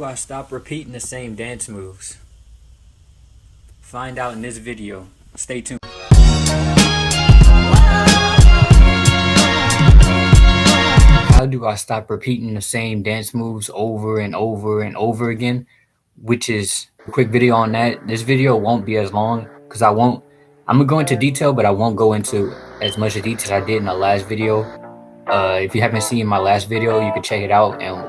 I stop repeating the same dance moves? Find out in this video. Stay tuned. How do I stop repeating the same dance moves over and over and over again? Which is a quick video on that. This video won't be as long because I'm gonna go into detail, but I won't go into as much detail as I did in the last video. If you haven't seen my last video, you can check it out, and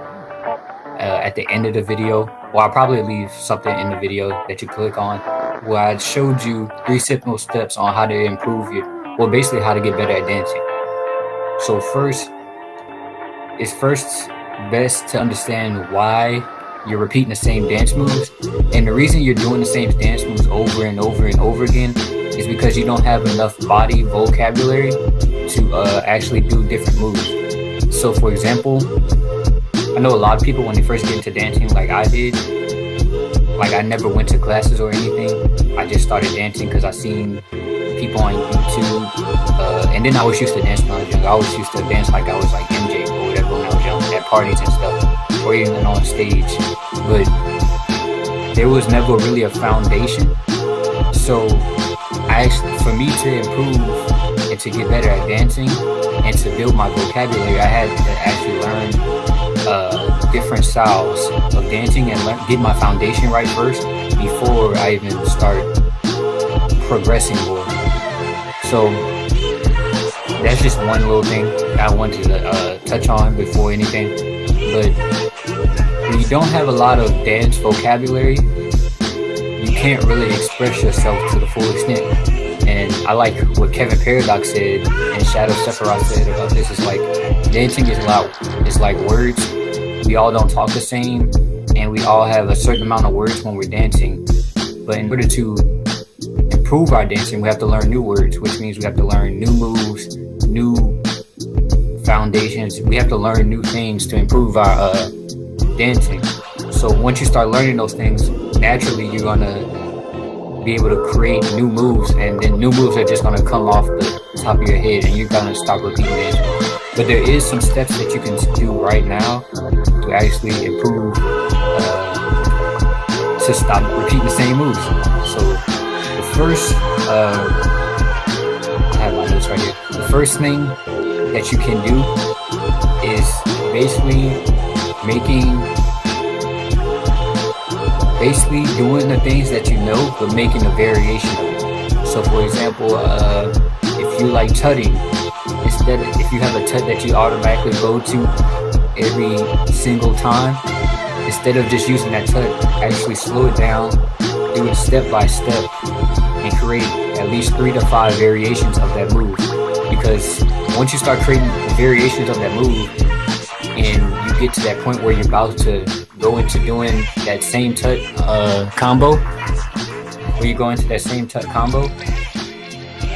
at the end of the video, well, I'll probably leave something in the video that you click on where I showed you 3 simple steps on how to improve basically how to get better at dancing. So it's first best to understand why you're repeating the same dance moves. And the reason you're doing the same dance moves over and over and over again is because you don't have enough body vocabulary to actually do different moves. So for example, I know a lot of people when they first get into dancing like I did, like I never went to classes or anything. I just started dancing because I seen people on YouTube. And then I was used to dancing when I was young. I always used to dance like I was like MJ or whatever when I was young at parties and stuff, or even on stage. But there was never really a foundation. So for me to improve and to get better at dancing and to build my vocabulary, I had to actually learn different styles of dancing and get my foundation right first before I even start progressing more. So that's just one little thing I wanted to touch on before anything. But when you don't have a lot of dance vocabulary, you can't really express yourself to the full extent. And I like what Kevin Paradox said and Shadow Sephiroth said about this. Is like dancing is like words. We all don't talk the same, and we all have a certain amount of words when we're dancing. But in order to improve our dancing, we have to learn new words, which means we have to learn new moves, new foundations. We have to learn new things to improve our dancing. So once you start learning those things, naturally you're gonna be able to create new moves, and then new moves are just gonna come off the top of your head, and you're gonna stop repeating dancing. But there is some steps that you can do right now to actually improve, to stop repeating the same moves. So the first, I have my notes right here. The first thing that you can do is basically doing the things that you know, but making a variation of it. So for example, if you like tutting, if you have a tut that you automatically go to every single time, instead of just using that tut, actually slow it down, do it step by step, and create at least 3 to 5 variations of that move. Because once you start creating variations of that move, and you get to that point where you're about to go into doing that same tut combo,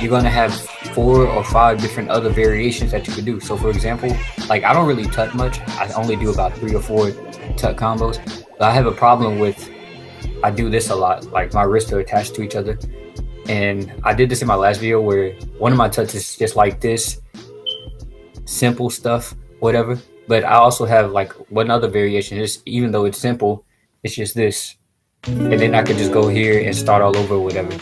you're gonna have 4 or 5 different other variations that you can do. So for example, like I don't really tut much. I only do about 3 or 4 tut combos. But I have a problem with, I do this a lot, like my wrists are attached to each other. And I did this in my last video where one of my tuts is just like this, simple stuff, whatever. But I also have like one other variation, even though it's simple, it's just this. And then I could just go here and start all over, whatever.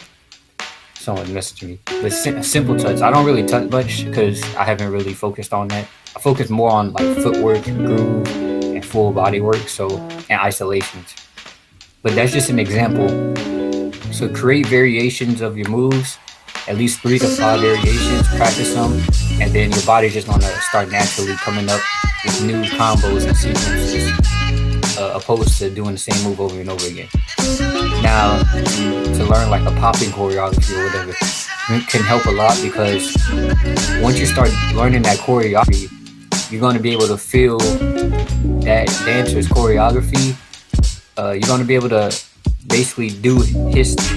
Someone messaged me. But simple tuts, I don't really tut much because I haven't really focused on that. I focus more on like footwork, groove, and full body work, and isolations. But that's just an example. So create variations of your moves, at least 3 to 5 variations, practice them, and then your body's just gonna start naturally coming up with new combos and sequences, opposed to doing the same move over and over again. Now, to learn like a popping choreography or whatever, it can help a lot, because once you start learning that choreography, you're going to be able to feel that dancer's choreography. You're going to be able to basically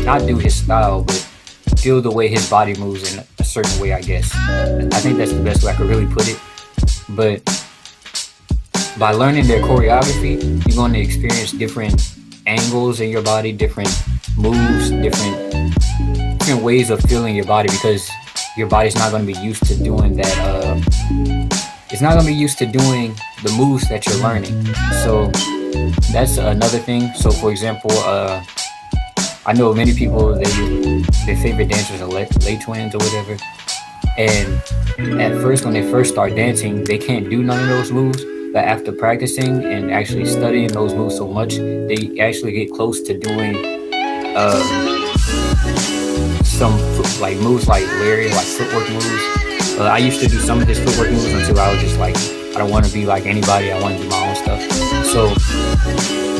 not do his style, but feel the way his body moves in a certain way, I guess. I think that's the best way I could really put it. But by learning their choreography, you're going to experience different angles in your body, different moves, different ways of feeling your body, because your body's not going to be used to doing that. It's not going to be used to doing the moves that you're learning. So that's another thing. So for example, I know many people, their favorite dancers are lay twins or whatever, and at first when they first start dancing, they can't do none of those moves. But after practicing and actually studying those moves so much, they actually get close to doing some like moves like Larry, like footwork moves. I used to do some of his footwork moves until I was just like, I don't want to be like anybody. I want to do my own stuff. So,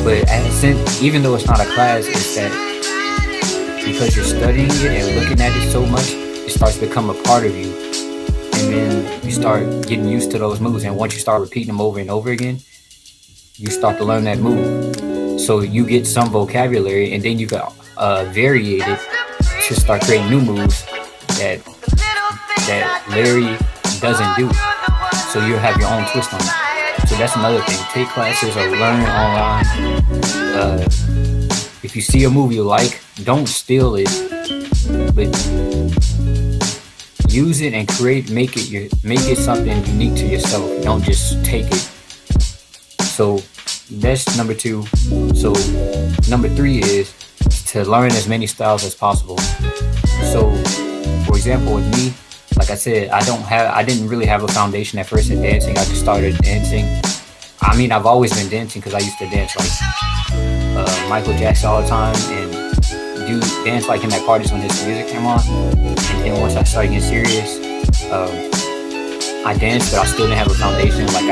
but since even though it's not a class, it's that because you're studying it and looking at it so much, it starts to become a part of you, and then you start getting used to those moves. And once you start repeating them over and over again, you start to learn that move. So you get some vocabulary, and then you can vary it to start creating new moves that Larry doesn't do. So you'll have your own twist on it. So that's another thing. Take classes or learn online. If you see a move you like, don't steal it, but use it and make it something unique to yourself. Don't just take it. So that's number 2. So number 3 is to learn as many styles as possible. So for example, with me, like I said, I didn't really have a foundation at first in dancing. I just started dancing. I mean, I've always been dancing because I used to dance like Michael Jackson all the time and dance like him at parties when his music came on. And then once I started getting serious, I danced, but I still didn't have a foundation. Like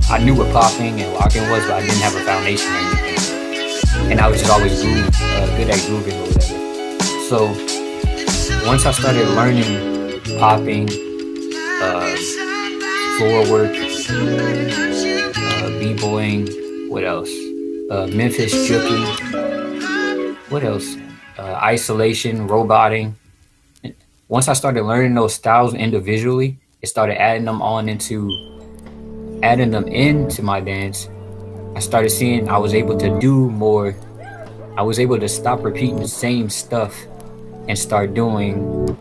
I knew what popping and locking was, but I didn't have a foundation or anything. And I was just always good at grooving or whatever. So once I started learning popping, floor work, b-boying, what else? Memphis juking, what else? Isolation, roboting. Once I started learning those styles individually, it started adding them into my dance. I started seeing I was able to do more. I was able to stop repeating the same stuff and start doing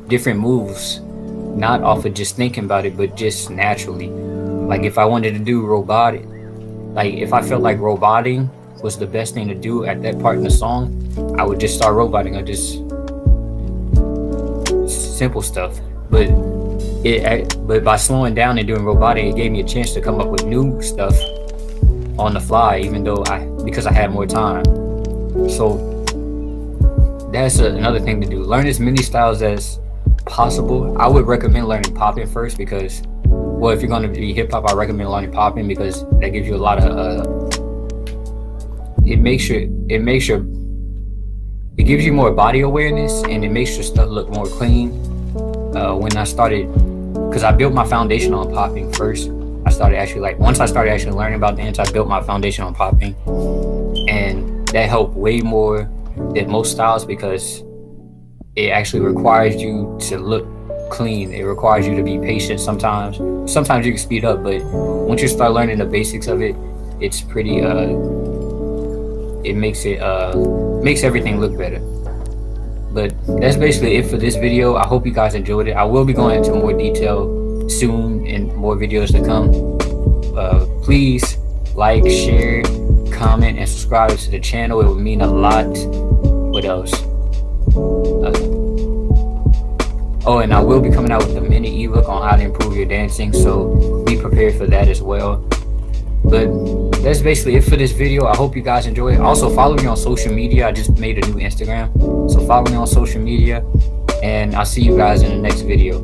different moves, not off of just thinking about it, but just naturally. Like if I wanted to do robotic, like if I felt like roboting was the best thing to do at that part in the song, I would just start roboting. Or just simple stuff. But by slowing down and doing robotic, it gave me a chance to come up with new stuff on the fly, even though because I had more time. So that's another thing to do. Learn as many styles as possible. I would recommend learning popping first because, well, if you're going to be hip hop, I recommend learning popping because that gives you a lot of it gives you more body awareness, and it makes your stuff look more clean. When I started, because I built my foundation on popping first. Once I started actually learning about dance, I built my foundation on popping, and that helped way more than most styles because it actually requires you to look clean. It requires you to be patient sometimes. Sometimes you can speed up, but once you start learning the basics of it, it's pretty it makes everything look better. But that's basically it for this video. I hope you guys enjoyed it. I will be going into more detail soon in more videos to come. Please like, share, comment, and subscribe to the channel. It would mean a lot. What else? And I will be coming out with a mini ebook on how to improve your dancing, so be prepared for that as well. But that's basically it for this video. I hope you guys enjoy it. Also, follow me on social media. I just made a new Instagram, so follow me on social media, and I'll see you guys in the next video.